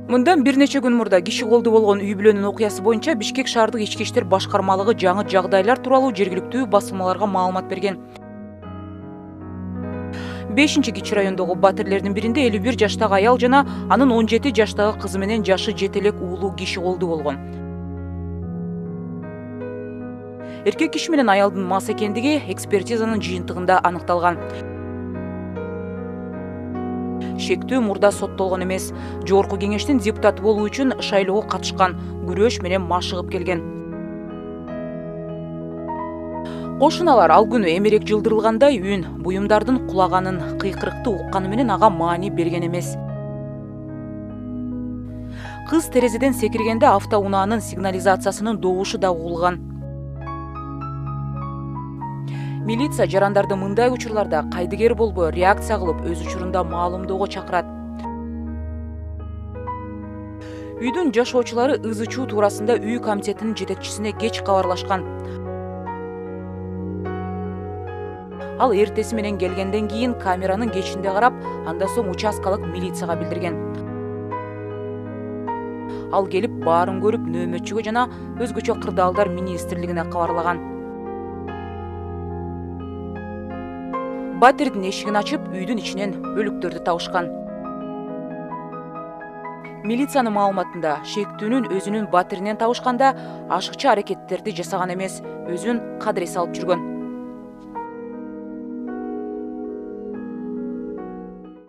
Мындан бир нече күн мурда киши колду болгон үй бүлөнүн окуясы боюнча Бишкек шаардык ички иштер башкармалыгы жаңы жагдайлар тууралуу жергиликтүү басылмаларга маалымат берген. 5-Кичи райондогу батирлердин биринде 51 жаштагы аял жана анын 17 жаштагы кызы менен жашы жете элек уулу киши колду болгон. Эркек киши менен аялдын мас экендиги экспертизанын жыйынтыгында аныкталган. Шектүү мурда соттолгон эмес. Жогорку кеңештин депутаты болуу үчүн шайлоого катышкан, күрөш менен машыгып келген. Кошуналар ал күнү эмерек жылдырылгандай үн, буюмдардын кулаганын, кыйкырыкты укканы менен ага маани берген эмес. Кыз терезеден секиргенде автоунаанын сигнализациясынын добушу да угулган. Милиция жарандарды мындай учурларда кайдыгер болбой реакция кылып, өз учурунда маалымдоого чакырат. Үйдүн жашоочулары ызы-чуу туурасында үй комитетинин жетекчисине кеч кабарлашкан. Ал эртеси менен келгенден кийин камеранын кечинде карап, андан соң участкалык милицияга билдирген. Ал келип баарын көрүп, нөөмөтчүгө жана өзгөчө кырдаалдар министрлигине кабарлаган. Батирдин эшигин ачып, үйдүн ичинен өлүктөрдү табышкан. Милициянын маалыматында шектүүнүн өзүнүн батиринен табышканда ашыкча аракеттерди жасаган эмес, өзүн кадырес алып жүргөн.